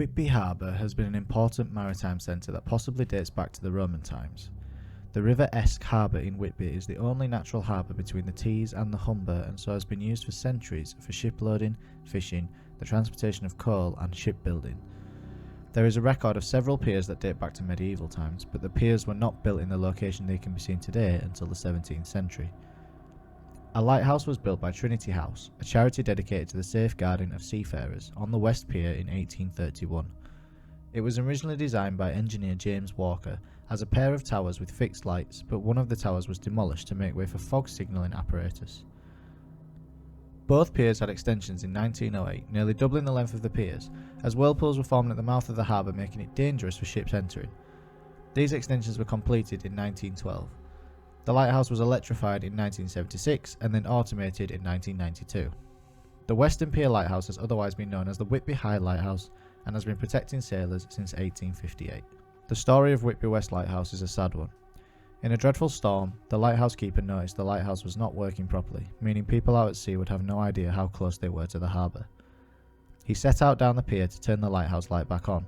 Whitby Harbour has been an important maritime centre that possibly dates back to the Roman times. The River Esk Harbour in Whitby is the only natural harbour between the Tees and the Humber, and so has been used for centuries for shiploading, fishing, the transportation of coal and shipbuilding. There is a record of several piers that date back to medieval times, but the piers were not built in the location they can be seen today until the 17th century. A lighthouse was built by Trinity House, a charity dedicated to the safeguarding of seafarers, on the West Pier in 1831. It was originally designed by engineer James Walker as a pair of towers with fixed lights, but one of the towers was demolished to make way for fog signalling apparatus. Both piers had extensions in 1908, nearly doubling the length of the piers, as whirlpools were formed at the mouth of the harbour, making it dangerous for ships entering. These extensions were completed in 1912. The lighthouse was electrified in 1976 and then automated in 1992. The Western Pier Lighthouse has otherwise been known as the Whitby High Lighthouse and has been protecting sailors since 1858. The story of Whitby West Lighthouse is a sad one. In a dreadful storm, the lighthouse keeper noticed the lighthouse was not working properly, meaning people out at sea would have no idea how close they were to the harbour. He set out down the pier to turn the lighthouse light back on,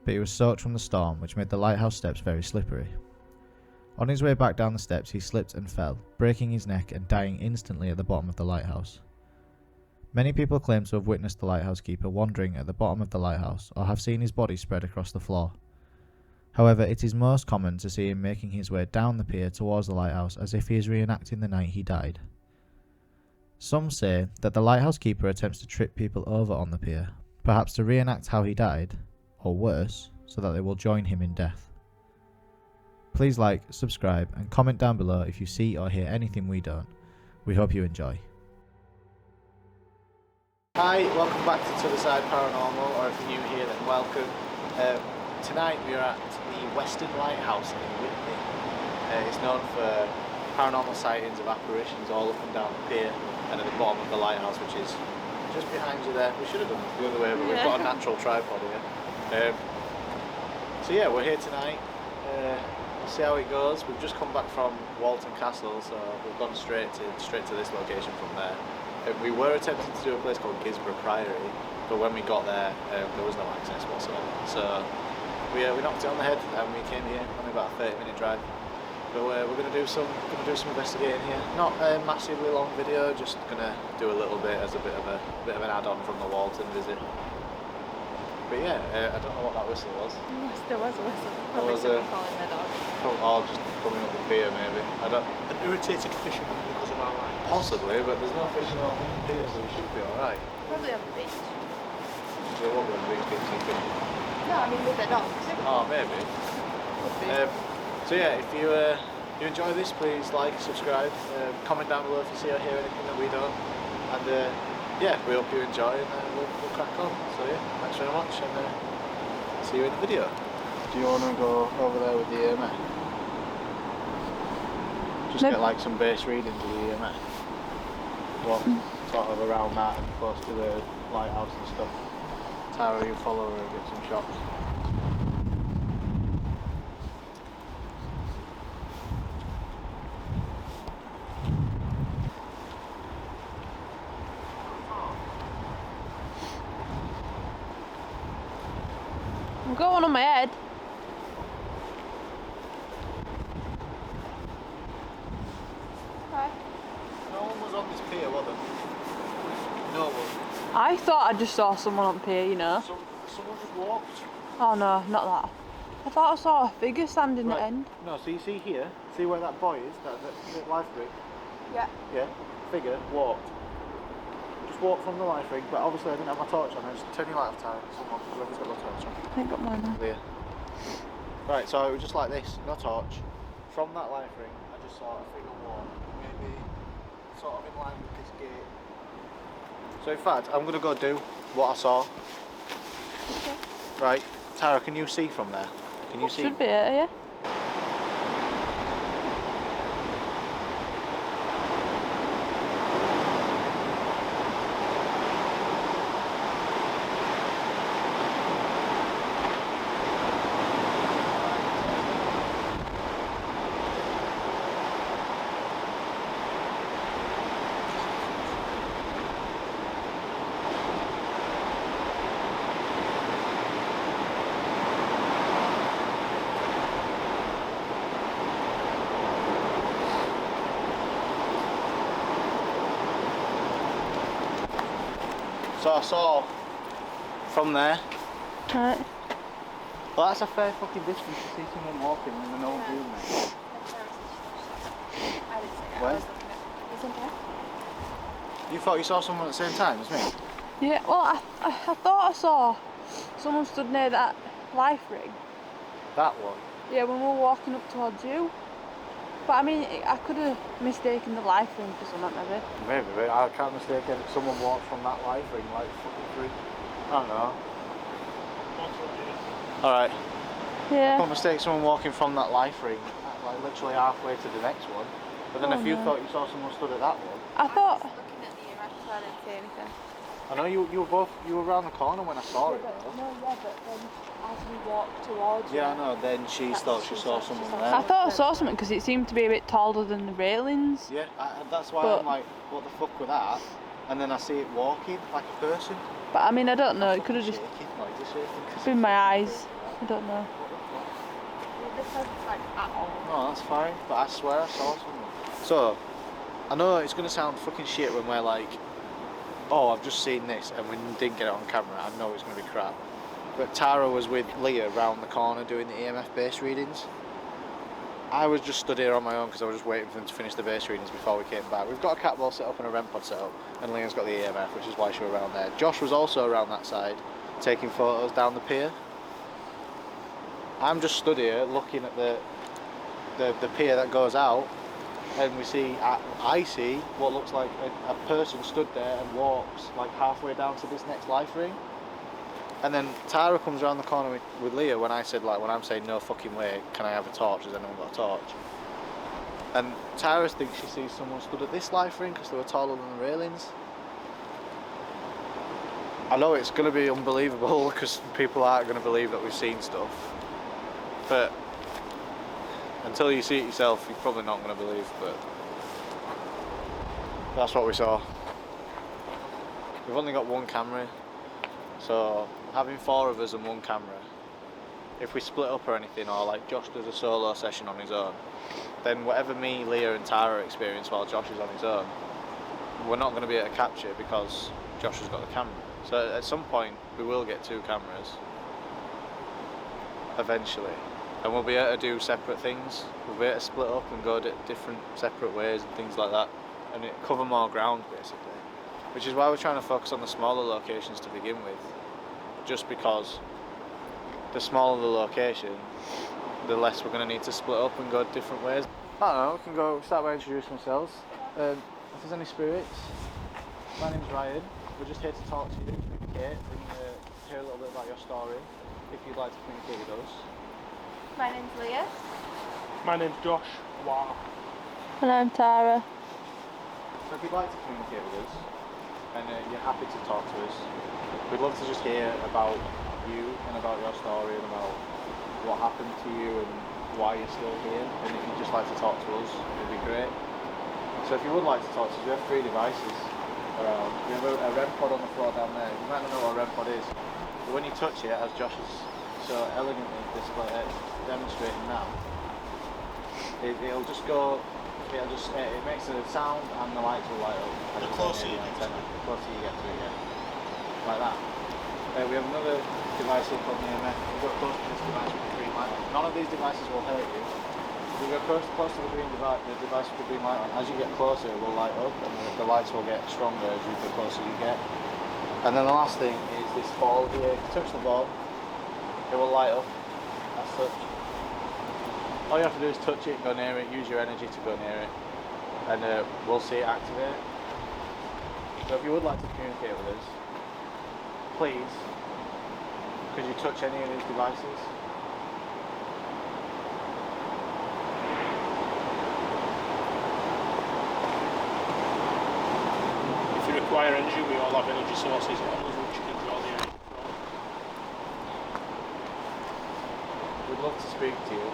but he was soaked from the storm, which made the lighthouse steps very slippery. On his way back down the steps, he slipped and fell, breaking his neck and dying instantly at the bottom of the lighthouse. Many people claim to have witnessed the lighthouse keeper wandering at the bottom of the lighthouse or have seen his body spread across the floor. However, it is most common to see him making his way down the pier towards the lighthouse as if he is reenacting the night he died. Some say that the lighthouse keeper attempts to trip people over on the pier, perhaps to reenact how he died, or worse, so that they will join him in death. Please like, subscribe and comment down below if you see or hear anything we don't. We hope you enjoy. Hi, welcome back to the Side Paranormal, or if you're new here then welcome. Tonight we are at the Western Lighthouse in Whitby. It's known for paranormal sightings of apparitions all up and down the pier and at the bottom of the lighthouse, which is just behind you there. We should have done it the other way, but we've got a natural tripod here. So yeah, we're here tonight. See how it goes. We've just come back from Walton Castle, so we've gone straight to this location from there. We were attempting to do a place called Gisborough Priory, but when we got there, there was no access whatsoever. So we knocked it on the head and we came here. Only about a 30-minute drive. But we're gonna do some investigating here. Not a massively long video, just gonna do a little bit as a bit of an add-on from the Walton visit. But yeah, I don't know what that whistle was. Yes, there was a whistle. Probably someone calling their dog. Or just coming up the pier maybe. An irritated fisherman because of our light. Possibly, but there's no fishing on the pier, so we should be alright. Probably on the beach. There won't be on the beach being too fishing. No, I mean with their dogs. Oh, maybe. Could be. So yeah, if you enjoy this, please like, subscribe, comment down below if you see or hear anything that we don't. And yeah, we hope you enjoy and we'll crack on. So yeah, thanks very much and see you in the video. Do you want to go over there with the EMF? Just get like some base readings of the EMF. What sort of around that and close to the lighthouse and stuff. Tara, you follow her and get some shots. I'm going on my head. Hi. No one was on this pier, was there? No one. I thought I just saw someone on pier, you know. Someone just walked. Oh no, not that. I thought I saw a figure standing at the end. No, so you see here, see where that boy is, that life rig? Yeah. Yeah, figure, walked. Just walked from the life rig, but obviously I didn't have my torch on. I just turn your light off, Tara. Someone, whoever's got the torch on. I ain't got mine on. There. Right, so it was just like this, no torch. From that life ring, I just saw a figure walk, maybe sort of in line with this gate. So in fact, I'm going to go do what I saw. Okay. Right, Tara, can you see from there? Can you see? Should be it, yeah. So I saw from there. Right. Well, that's a fair fucking distance to see someone walking in an old room, mate. Where? You thought you saw someone at the same time as me? Yeah, well, I thought I saw someone stood near that life ring. That one? Yeah, when we were walking up towards you. But I mean, I could have mistaken the life ring for something, maybe. Maybe, but I can't mistake it. Someone walked from that life ring like fucking through. I don't know. Alright. Yeah. I can't mistake someone walking from that life ring, like literally halfway to the next one. But then if you thought you saw someone stood at that one. I thought. Looking at the EMF, so I didn't see anything. I know you were around the corner when I saw it. Though. No, yeah, but then as we walked towards Yeah, I know. Then she thought she saw someone there. I thought I saw something because it seemed to be a bit taller than the railings. Yeah, that's why I'm like, what the fuck with that? And then I see it walking like a person. But I mean, I don't know. It could have just been my eyes. I don't know. No, that's fine. But I swear I saw someone. So, I know it's gonna sound fucking shit when we're like, oh, I've just seen this, and we didn't get it on camera. I know it's gonna be crap. But Tara was with Leah round the corner doing the EMF base readings. I was just stood here on my own because I was just waiting for them to finish the base readings before we came back. We've got a cat ball set up and a REM pod set up, and Leah's got the EMF, which is why she was around there. Josh was also around that side, taking photos down the pier. I'm just stood here looking at the pier that goes out, and I see what looks like a person stood there and walks like halfway down to this next life ring. And then Tara comes around the corner with Leah when I'm saying no fucking way, can I have a torch? Has anyone got a torch? And Tara thinks she sees someone stood at this life ring because they were taller than the railings. I know it's going to be unbelievable because people aren't going to believe that we've seen stuff. But until you see it yourself, you're probably not going to believe, but that's what we saw. We've only got one camera, so having 4 of us and 1 camera, if we split up or anything, or like Josh does a solo session on his own, then whatever me, Leah and Tara experience while Josh is on his own, we're not going to be able to capture because Josh has got the camera. So at some point we will get 2 cameras eventually, and we'll be able to do separate things. We'll be able to split up and go different separate ways and things like that, and cover more ground basically, which is why we're trying to focus on the smaller locations to begin with, just because the smaller the location, the less we're going to need to split up and go different ways. I don't know, we can go start by introducing ourselves. If there's any spirits, my name's Ryan. We're just here to talk to you, communicate, and hear a little bit about your story, if you'd like to communicate with us. My name's Leah. My name's Josh. Wow. And I'm Tara. So if you'd like to communicate with us, and you're happy to talk to us, we'd love to just hear about you and about your story and about what happened to you and why you're still here. And if you'd just like to talk to us, it'd be great. So if you would like to talk to us, we have 3 devices around. We have a REM pod on the floor down there. You might not know what a REM pod is, but when you touch it, as Josh has so elegantly demonstrating now, it'll just go. It makes a sound and the lights will light up. The closer you get to it. The closer you get to it, yeah. Like that. We have another device up on the EMF. We've got close to this device with the green light on. None of these devices will hurt you. If you go close to the green device, the device with the green light on, as you get closer it will light up and the lights will get stronger as the closer you get. And then the last thing is this ball here. If you touch the ball, it will light up as such. All you have to do is touch it, go near it, use your energy to go near it, and we'll see it activate. So if you would like to communicate with us, please, could you touch any of these devices? If you require energy, we all have energy sources on us which you can draw the energy from. We'd love to speak to you.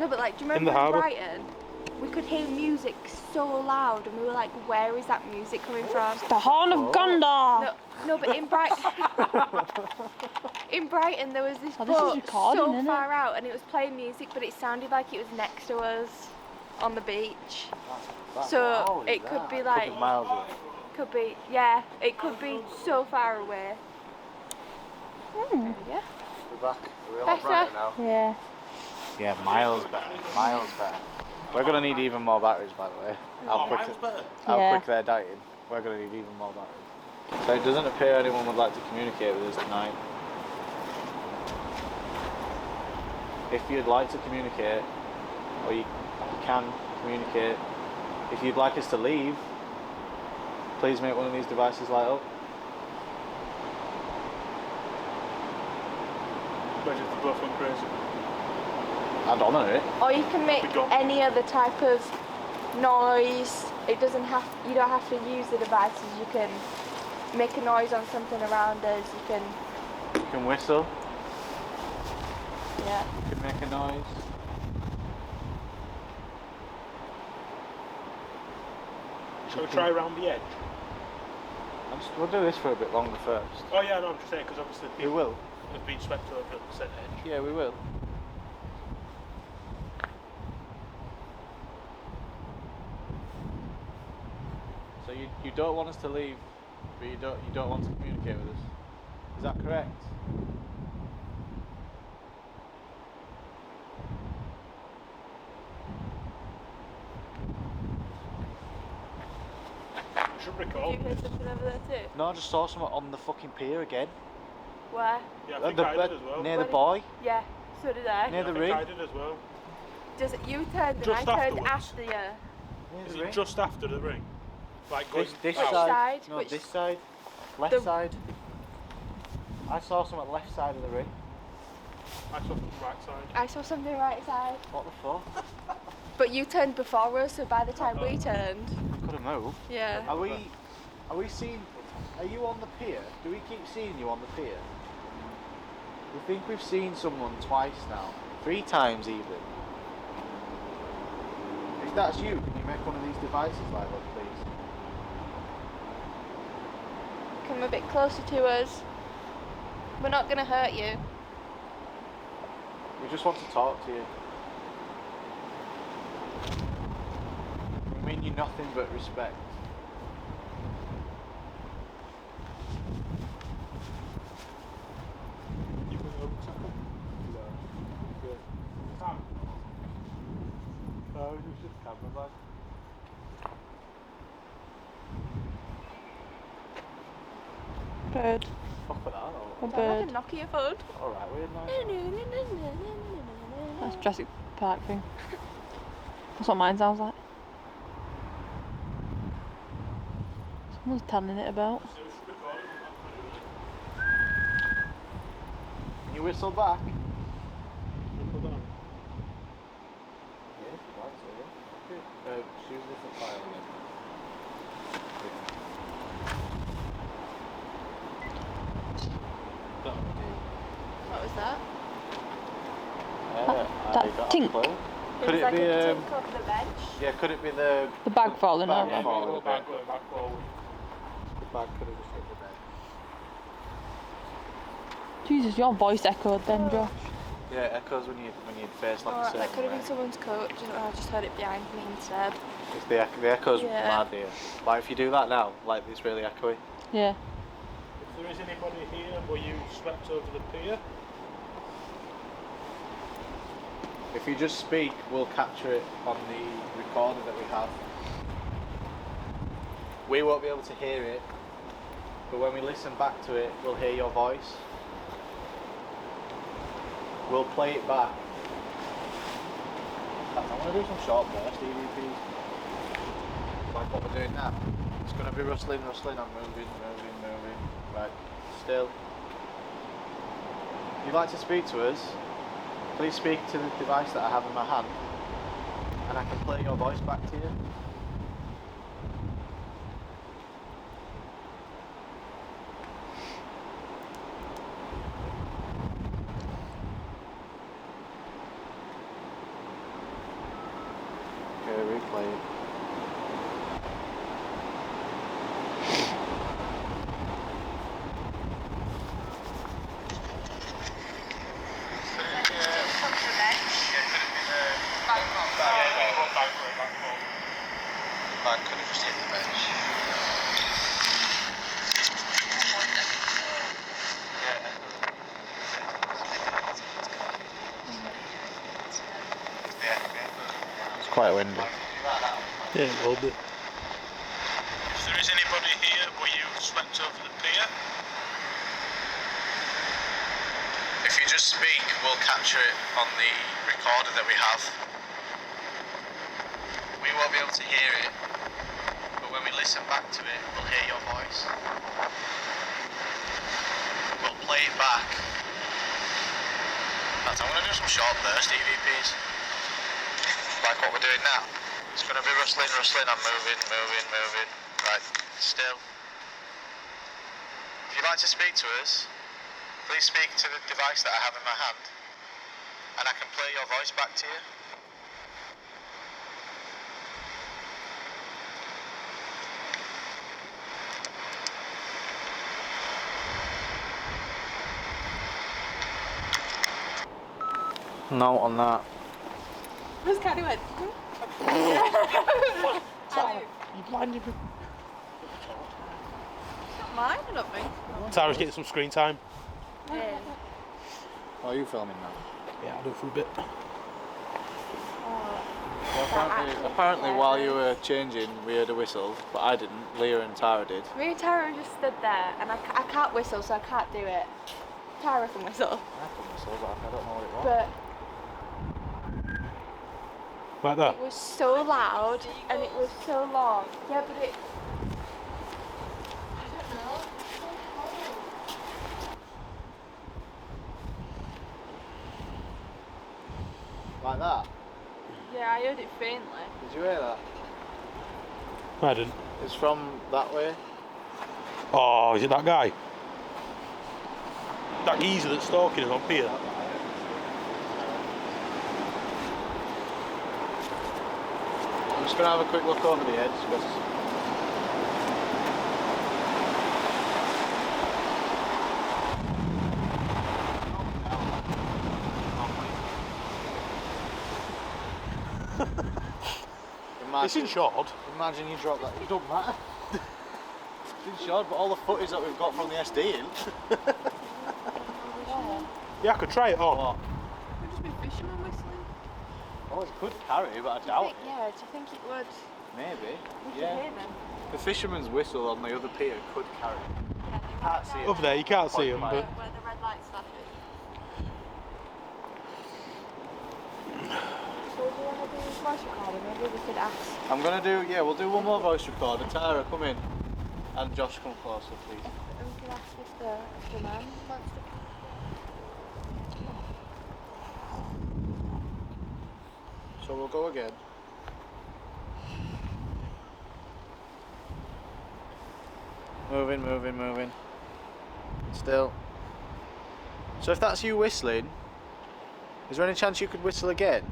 No, but like, do you In the remember in harbour. Brighton? We could hear music so loud, and we were like, "Where is that music coming from?" The Horn of Gondor! No, but in Brighton, there was this Oh, this is boat recording, so isn't far out, and it was playing music, but it sounded like it was next to us. on the beach. That's So loud, it that. could be Could like, be miles away. could be, yeah, it could be so far away. Yeah. We're back. We're a lot Better. brighter now. Yeah. Yeah, miles better. Miles better. We're gonna need even more batteries, by the way. How Yeah. quick they're dying. We're gonna need even more batteries. So it doesn't appear anyone would like to communicate with us tonight. If you'd like to communicate, or you can communicate, if you'd like us to leave, please make one of these devices light up. Imagine if they both went crazy. I'd honour it. Or you can make We got- any other type of noise. It doesn't have, you don't have to use the devices. You can make a noise on something around us. You can, You can whistle, yeah. you can make a noise. Shall we try around the edge? We'll do this for a bit longer first. Oh yeah, no, I'm just saying because obviously We people will. have been swept over the said edge. Yeah, we will. So you don't want us to leave, but you don't want to communicate with us. Is that correct? We should Did record. you hear something over there too? No, I just saw someone on the fucking pier again. Where? Yeah, I think I did as well. Near the Where buoy. Yeah, so did I. Near Yeah, the I think ring. I did as well. Just you turned and Just I turned afterwards. after you. Near Is the it ring. just after the ring? Like going This Which side. side? No, Which- this side. Left The- side. I saw someone left side of the ring. I saw from the right side. I saw something right side. What the fuck? But you turned before us, so by the time we turned, Could have moved. yeah. Are we seeing? Are you on the pier? Do we keep seeing you on the pier? We think we've seen someone twice now, 3 times even. If that's you, can you make one of these devices light up, please? Come a bit closer to us. We're not gonna hurt you. We just want to talk to you. We mean you nothing but respect. You can go second. Good. Sam. No, it's just camera, Bird. Fuck with that. A Sound bird. like a Nokia phone. Alright, we're nice. That's Jurassic Park thing. That's what mine sounds like. Someone's telling it about. Can you whistle back? Hold on. Yeah, right, so yeah. Okay. Choose a different file again. What was that? That I got tink. a clue. It Could was it like be a tink over the bench. yeah, could it be the The bag falling bag over. falling Go a back, bit? going back forward. The bag could have just hit the bed. Jesus, your voice echoed then, Josh. Yeah, it echoes when you face like a Alright, certain that could have way. been someone's coat. Do you know, I just heard it behind me instead. It's the echoes Yeah. mad here. Like if you do that now, like it's really echoey. Yeah. If there is anybody here, were you swept over the pier? If you just speak, we'll capture it on the recorder that we have. We won't be able to hear it, but when we listen back to it, we'll hear your voice. We'll play it back. I want to do some short burst EVPs. Like what we're doing now. It's going to be rustling, I'm moving. Right, still. If you'd like to speak to us, please speak to the device that I have in my hand, and I can play your voice back to you. Okay, replay it. Yeah, quite windy. Yeah, a little bit. If there is anybody here, will you slept over the pier? If you just speak, we'll capture it on the recorder that we have. We won't be able to hear it, but when we listen back to it, we'll hear your voice. We'll play it back. In fact, I'm going to do some short burst EVPs. Like what we're doing now. It's going to be rustling, rustling, I'm moving. Right, still. If you'd like to speak to us, please speak to the device that I have in my hand, and I can play your voice back to you. No on that. Just kind of went. You blinded me. Not mine, I don't think. Tara's getting some screen time. Yeah. Oh, are you filming now? Yeah, I'll do it for a bit. Well, apparently while you were changing, we heard a whistle, but I didn't. Leah and Tara did. Me and Tara just stood there, and I can't whistle, so I can't do it. Tara can whistle, I can whistle, but I don't know what it was. but Like that. it was so loud and it was so long. Yeah, but it. Like that? Yeah, I heard it faintly. Did you hear that? I didn't. It's from that way. Oh, is it that guy? That geezer that's stalking us on pier? I'm just going to have a quick look over the edge because It's in short. Imagine you drop that. It don't matter. It's in short, but all the footage that we've got from the SD in. Yeah, I could try it on. What? Could just be fishermen whistling. Oh, it could carry, but I doubt it. Yeah, do you think it would? Maybe. We could Yeah. hear them. The fisherman's whistle on the other pier could carry. Yeah, they Can't see it. Over there, you can't see him, but Where the red light's flashing. So do you want to do this voice recording? Maybe we could ask. I'm gonna do, yeah, we'll do one more voice recorder. Tara, come in. And Josh, come closer, please. And we could ask if the man wants to. So we'll go again. Moving. Still. So if that's you whistling, is there any chance you could whistle again?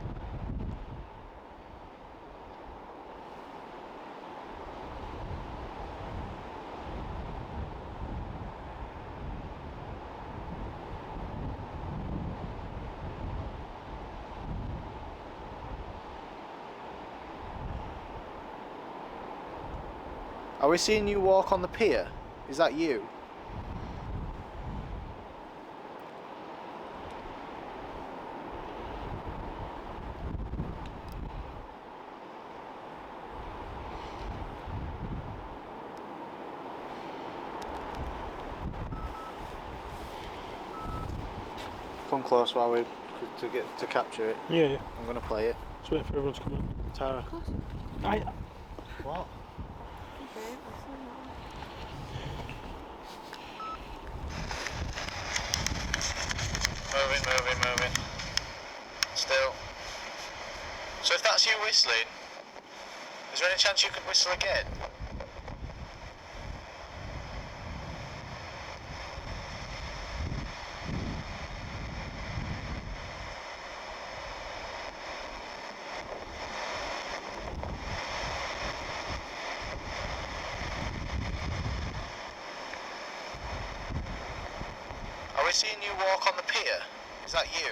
Are we seeing you walk on the pier? Is that you? Come close while we to capture it. yeah. I'm gonna play it. Just waiting for everyone to come in. Tara. What? Moving. Still. So if that's you whistling, is there any chance you could whistle again? Are we seeing you walk on the pier? Is that you?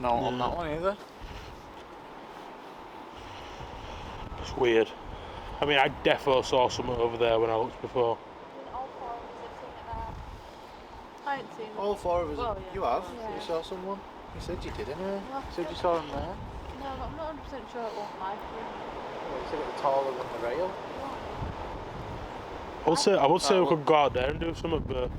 No, on that one either. It's weird. I mean, I defo saw something over there when I looked before. All four of us have seen it there. I ain't seen All four of us. Well, yeah. You have? Yeah. You saw someone? You said you did, didn't you? Well, You said you saw him there. No, I'm not 100% sure it won't like you. Well, you said it was taller than the rail. I would say we well- could go out there and do something, but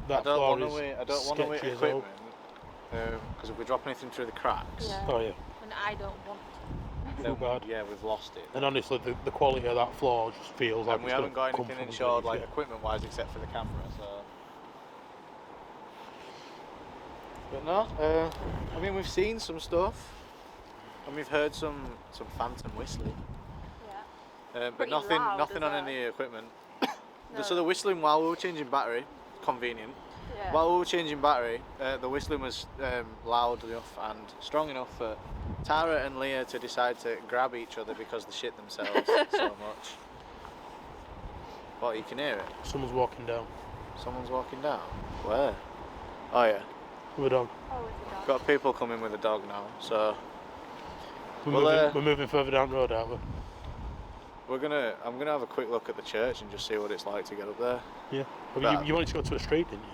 that floor is I don't want to wait sketchy as hell. equipment. Because if we drop anything through the cracks, Yeah. Oh yeah. And I don't want to. Too bad. yeah, we've lost it. And honestly, the quality of that floor just feels like And we it's haven't got gonna anything come from insured, like underneath equipment-wise, except for the camera. So, but no, I mean we've seen some stuff, and we've heard some phantom whistling, Yeah. but Pretty nothing loud nothing as on well. any equipment. No. So the whistling while we were changing battery, convenient. Yeah. While we were changing battery, the whistling was loud enough and strong enough for Tara and Leah to decide to grab each other because they shit themselves so much. What, you can hear it? it. Someone's walking down Someone's walking down. Where? Oh yeah. with a dog. Oh, with the dog. Got people coming with a dog now, so We're moving further down the road, aren't we? I'm gonna have a quick look at the church and just see what it's like to get up there. Yeah. Right. You wanted to go to a street, didn't you?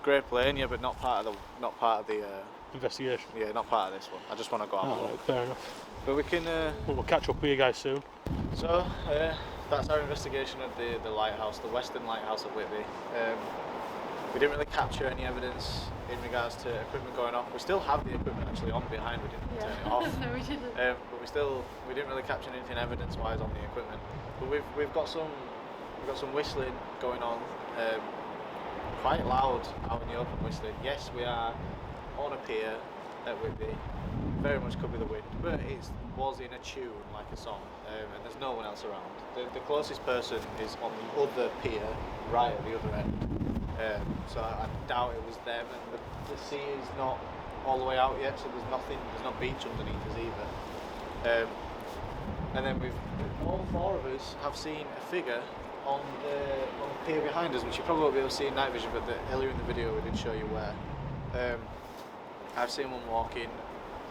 Great Plain, yeah, but not part of the Investigation. yeah, not part of this one. I just want to go out. Oh, right, fair enough. But we can. We'll catch up with you guys soon. So that's our investigation of the lighthouse, the Western Lighthouse at Whitby. We didn't really capture any evidence in regards to equipment going off. We still have the equipment actually on behind. We didn't turn it off. No, we didn't. But we didn't really capture anything evidence-wise on the equipment. But we've got some whistling going on, quite loud out in the open whistling. Yes, we are on a pier at Whitby. Very much could be the wind, but it was in a tune like a song, and there's no one else around. The closest person is on the other pier, right at the other end. So I doubt it was them, and the sea is not all the way out yet, so there's no beach underneath us either. And then all four of us have seen a figure on the pier behind us, which you probably won't be able to see in night vision, but earlier in the video we did show you where. I've seen one walking.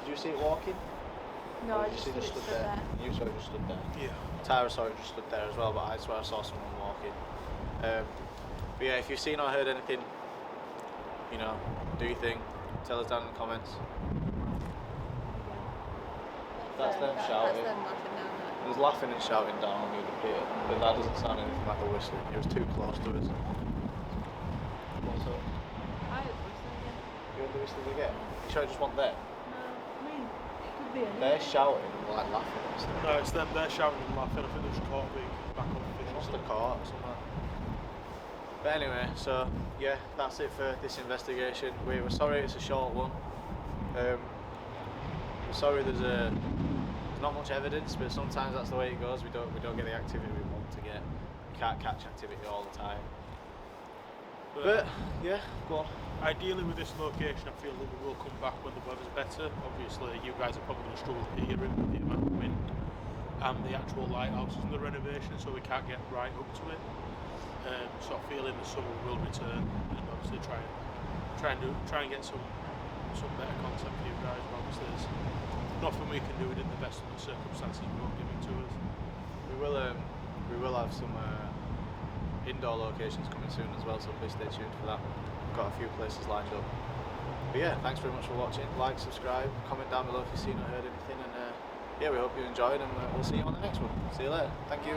Did you see it walking? No, Or I did you just see thought it it stood stood there? there. You saw it just stood there. Yeah. Tara saw it just stood there as well, but I swear I saw someone walking. But yeah, if you've seen or heard anything, do your thing. Tell us down in the comments. That's them shouting. That's them laughing down there. There's laughing and shouting down near the pier, but that doesn't sound anything like a whistling. It was too close to us. What's up? I was whistling again. You heard the whistling again? You sure I just want them? No, I mean, it could be anything. They're shouting and like laughing and stuff. No, it's them. They're shouting and laughing. I think they're just caught being back on the fish. They must have caught somewhere. But anyway, so yeah, that's it for this investigation. We're sorry it's a short one. We're sorry there's not much evidence, but sometimes that's the way it goes. We don't get the activity we want to get. We can't catch activity all the time. But yeah, go on. Ideally, with this location, I feel that we will come back when the weather's better. Obviously, you guys are probably going to struggle to hear it with the amount of wind and the actual lighthouse is under renovation, so we can't get right up to it. So I feel in the summer we will return and obviously try and get some better content for you guys. But obviously, there's nothing we can do within the best of the circumstances we won't give it to us. We will have some indoor locations coming soon as well, so please stay tuned for that. We've got a few places lined up. But yeah, thanks very much for watching. Like, subscribe, comment down below if you've seen or heard anything, and yeah, we hope you enjoyed, and we'll see you on the next one. See you later. Thank you.